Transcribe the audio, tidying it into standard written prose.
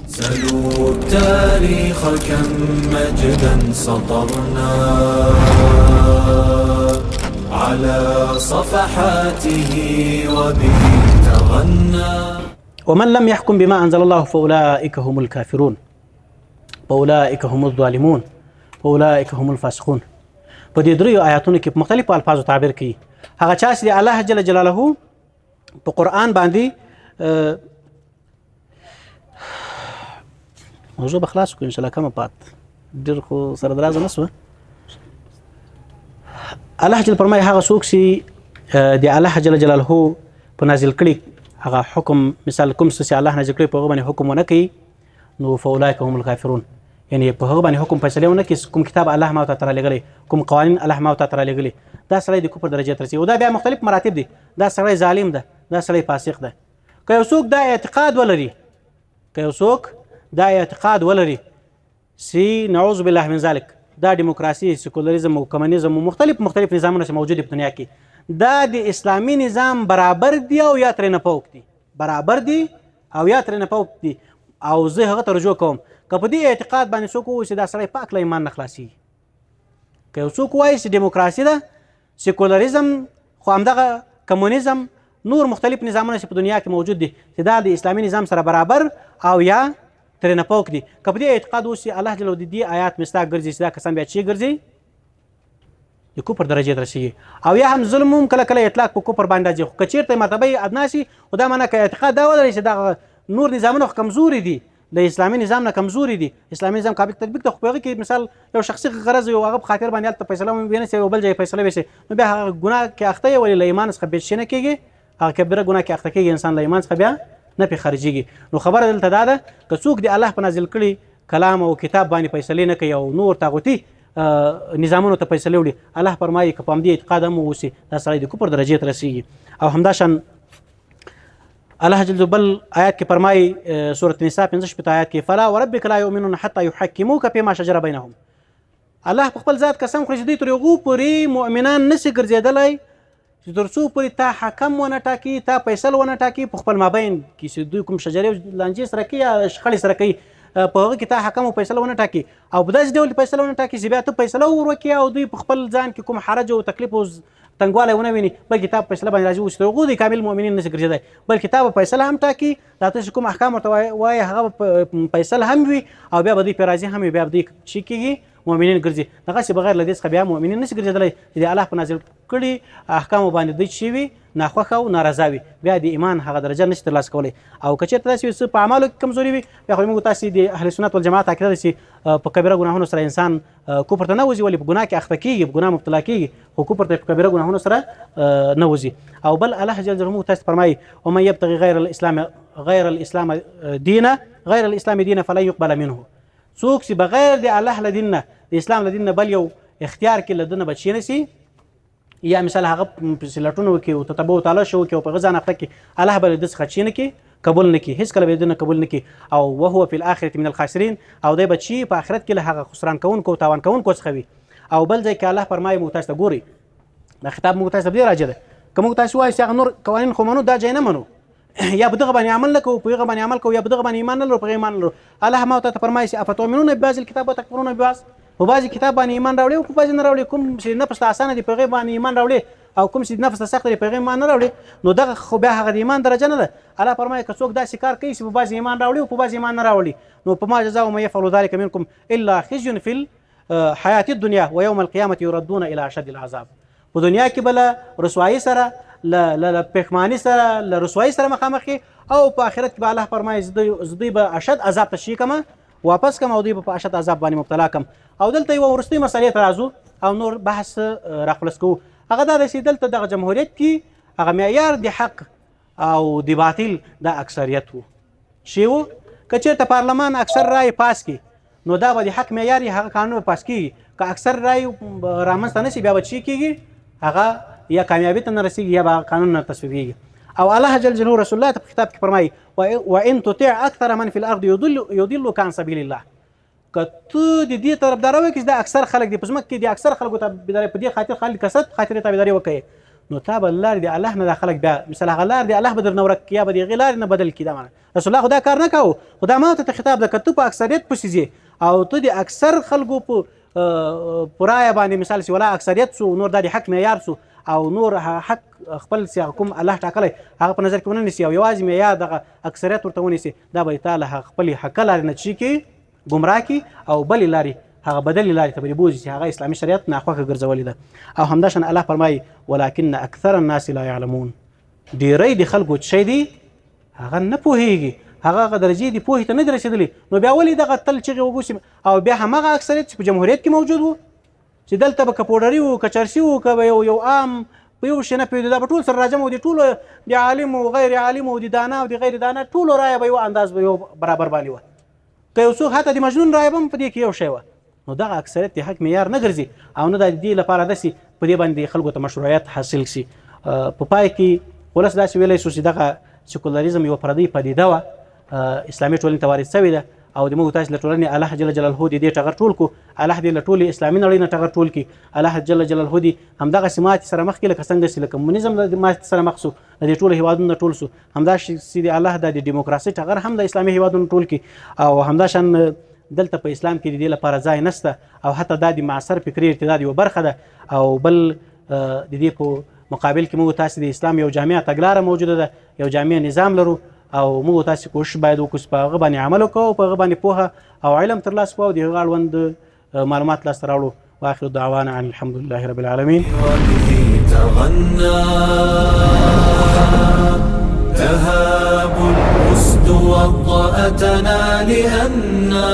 سلوا التاريخ كم مجدا سطرنا على صفحاته وبه تغنى. ومن لم يحكم بما أنزل الله فأولئك هم الكافرون فأولئك هم الظالمون فأولئك هم الفاسقون. په دې دریو آیاتونو کې په مختلفو الفاظو تعبیر کوي. هغه چا چې الله جل جلاله په قرآن باندې موضوع به خلاص کړو ان شاء الله کمه پات ډېر خو سره درازه نه سوه. الله جل فرمایي هغه څوک چې د الله جل جلاله په نازل کړي هغه حکم مثال کوم څه چې الله نازل کړي په هغه باندې حکم ونه کوي نو فاولئک هم الکافرون، یعنی په هغه باندې حکم فیصله ونه کوي، کوم کتاب الله ما ته رالیږلی، کوم قوانین الله ما ته رالیږلي، دا سړی د کفر درجې ته رسېږي. او دا بیا مختلف مراتب دي. دا سړی ظالم ده، دا سړی فاسق ده. که یو څوک دا اعتقاد ولري چې نعوذ بالله من ذلک دا دیموکراسي سیکولریزم او کمونیزم او مختلف نظامونه چې موجود په دنیا کې دا د اسلامي نظام برابر دي او یا ترې نه فوق دي، برابر دي او یا ترې نه فوق دي، او زه هغه ته رجوع کوم. که په دې اعتقاد باندې څوک ووایي چې دا سړی پاک له ایمان نه خلاصېږي، که یو څوک وایي چې دیموکراسي ده، سیکولریزم، خو همدغه کمونیزم، نور مختلف نظامونه چې په دنیا کې موجود دي چې دا د اسلامي نظام سره برابر او یا ترې نه فوق دي، که په دې اعتقاد اوسي الله جل د دې آیات مصداق ګرځي چې دا کسان بیا چی ګرځي د کفر درجې ته رسېږي، او یا هم ظلم هم کله کله اطلاق په کفر باندې راځي. خو که چېرته مرتبه ادنا شي خو دا معنی که اعتقاد دا ولري چې دغه نور نظامونه خو کمزوري دي، د اسلامي نظام نه کمزوري دي، اسلامي نظام قابل تطبیق ده، خو په هغه کې مثال یو شخصي غرض یو هغه په خاطر باندې هلته فیصله ونسي او بل ځای فیصله وشي نو بیا هغه ګناه کې اخته یې ولې له ایمان څخه بېل شي نه کېږي، هغه کبیره ګناه کې اخته کېږي، انسان له ایمان څخه بیا نه پرې خارجېږي. نو خبره دلته دا ده که څوک د الله په نازل کړي کلام او کتاب باندې فیصلې نه کوي او نور طاغوتي نظامونو ته فیصلې وړي، الله فرمایي که په همدې اعتقاد هم واوسي دا سړی د کفر درجې ته رسېږي. او همداشان الله جل بل آیات کې فرمایي سورة نساء 15 آیات کې فلا وربک لا یؤمنون حتى یحکموک فیما شجر بینهم. الله په خپل ذات قسم خوري چې دوی تر هغو پورې مؤمنان نسي ګرځېدلی چې تر څو پورې تا حکم ونه ټاکي، تا فیصل ونه ټاکي په خپل مابین کې چې دوی کوم شجرې لانجې سره کوي یا شخړې سره کوي، په هغه کې تا حکم او فیصله ونه ټاکي او په داسې ډول فیصله ونه ټاکي چې بیا ته فیصله ور وکړې او دوی په خپل ځان کې کوم حرج او تکلیف او تنګوالی ونه ویني، بلکې تا په فیصله باندې راځي اوس تر هغو د کامل مؤمنین نشي ګرځېدی، بلکې تا به فیصله هم ټاکي، دا ته چې کوم احکام ورته وایي هغه به فیصله هم وي او بیا به دوی پرې راضي هم وي، بیا به دوی چې کېږي مؤمنین ګرځي. دغسې بغیر له دې څخه بیا مؤمنین نشي ګرځېدلی چې د الله په نازل کړي احکامو باندې دوی چې وي ناخوښه او نارضا وي، بیا د ایمان هغه درجه نشي ترلاسه کولی. او که چېرته داسې څه په اعمالو کې کمزوري وي بیا خو موږ تاسې د اهل سنت والجماعت عقیده ده چې په کبیره ګناهونو سره انسان کفر ته نه وځي، ولې په ګناه کې اخته کېږي، په ګناه مبتلا کېږي، خو کفر ته په کبیره ګناهونو سره نه وځي. او بل الله جل جلاله تاسې فرمایي ومن یبتغي غیر الاسلام دینا فلن یقبل منه. څوک چې بغیر د الله له دین نه د اسلام له دین نه بل یو اختیار کې له ده نه به چی نسي، یا مثال هغه پسې لټون وکړي او تتبع و تلاش وکړي او په هغه ځان اخته کړي، الله به له ده څخه چی نه کړي، قبول نه کړي، هېڅکله به یې د نه قبول نه کړي. او وهو فی الآخرة من الخاسرین، او دی به چې په آخرت کې له هغه خسران کوونکو او تاوان کوونکو څخه وي. او بل ځای کې الله فرمایي موږ تاسو ته ګورئ، دا خطاب موږ تاسو ته په دې راجع ده که موږ تاسو وایو چې هغه نور قوانین خو منو، دا ځای نه منو، یا په دغه باندې عمل نه کوو، په هغه باندې عمل کوو، یا په دغه باندې ایمان نه لرو، په هغه ایمان نه لرو. الله ما ته فرمایي چې افتؤمنون ببعض الکتاب وتکفرون ببعض، په بعضې کتاب باندې ایمان راوړي او په بعضې نه راوړي، کوم چې نفس ته اسانه دي په هغې باندې ایمان راوړي او کوم چې نفس ته سخته دي په هغې ایمان نه راوړي، نو دغه خو بیا هغه د ایمان درجه نه ده. الله فرمایي که څوک داسې کار کوي چې په بعضې ایمان راوړي او په بعضې ایمان نه راوړي نو فما جزاء من یفعل ذلک منکم الا خزي فی الحیاة الدنیا ویوم القیامة یردون الی اشد العذاب. په دنیا کې به له رسوایي سره له پښیماني سره له رسوایي سره مخامخ کړي او په آخرت کې به الله فرمایي زه دوی به اشد عذاب ته شي کمه واپس کم او دوی به په اشد عذاب باندې مبتلا کم. او دلته یوه وروستۍ مسئلې ته راځو او نور بحث راخلاص کوو. هغه دا ده چې دلته دغه جمهوریت کې هغه معیار د حق او د باطل دا اکثریت و شی و. که چېرته پارلمان اکثر رای پاس کړي نو دا به د حق معیار یې هغه قانون به پاس کېږي، که اکثر رای رامنځته نه شي بیا به چی کېږي هغه یا کامیابي ته نه رسېږي یا به هغه قانون نه تصویبېږي. او الله جل جلاله رسول الله ته په کتاب کې فرمایي وان تطع اکثر من فی الارض یضلک عن سبیل الله. که ته د دې طرفداري وکړې چې دا اکثر خلک دي په ځمکه کې د اکثر خلکو تابعداري په دې خاطر خلک کثرت خاطر تابعداري وکړي نو تا به لارې د الله نه دا خلک بیا مثلا هغه لار د الله به درنه ورک یا به د هغې لارې نه بدل کړي. دا معنی رسول الله خو دا کار نه کوو، خو دا ما ته خطاب ده که ته په اکثریت پسې ځې او ته د اکثر خلکو په رایه باندې مثال سي ولا اکثریت سو نور دا د حق معیار سو او نور حق خپل سي کوم الله ټاکلی هغه په نظر کې ونه نیسي او یوازې معیار دغه اکثریت ورته ونیسي، دا به تا له خپلې حقه لارې نه چې کړي ګمراه کړي او بلې لارې هغه بدلې لارې ته به یې بوځي چې هغه اسلامي شریعت ناخوښه ګرځولې ده. او همداشان الله فرمایي ولکن اکثر الناس لا یعلمون، ډېری د خلکو چې شی دی هغه نه پوهېږي، هغه درجې د پوهې ته نه دي رسېدلي. نو بیا ولې دغه تل چغې وګوسي او بیا همغه اکثریت چې په جمهوریت کې موجود و چې دلته به که پوډري وو که چرسي وو که یو عام په یو شي نه پوهېدو دا به ټول سره راجمع و د ټولو د عالم و غیر عالم و د دانا او د غیر دانا ټولو رایه به یو انداز به یو برابر باندې وه، که یو څوک حتی د مجنون رایه به هم په دې کې یو شی وه. نو دغه اکثریت د حق معیار نه ګرځي او نه د دې لپاره داسې په دې باندې خلکو ته مشروعیت حاصل شي. په پای کې ولس داسې ویلی شو چې دغه سیکولریزم یوه پردۍ پدیده وه اسلامي ټولنې ته وارد شوې ده او د موږ تاسې له ټولنې الله جل جلاله د دې ټغر ټول کړو، الله دې له ټولې اسلامي نړۍ نه ټغر ټول کړي، الله جل جلاله دې همدغسې ماتې سره مخ کړي لکه څنګه چې له کمونیزم له ماتې سره مخ سو د دې ټولو هېوادونو نه ټول سو، همداسې د الله د ډیموکراسۍ ټغر هم د اسلامي هېوادونو ټول کړي. او همداشان دلته په اسلام کې د دې لپاره ځای نشته او حتی دا د معاصر فکري ارتداد یوه برخه ده. او بل د دې په مقابل کې موږ تاسې د اسلام یو جامع تګلاره موجوده ده، یو جامع نظام لرو او موږ تاسې کوشش باید وکړو چې په هغه باندې عمل وکړو او په هغه باندې پوهه او علم ترلاسه کړو او د هغه اړوند معلومات لاسته راوړو. واخر دعوانا ان الحمد لله رب العالمين. تهاب الأسد وطأتنا لأننا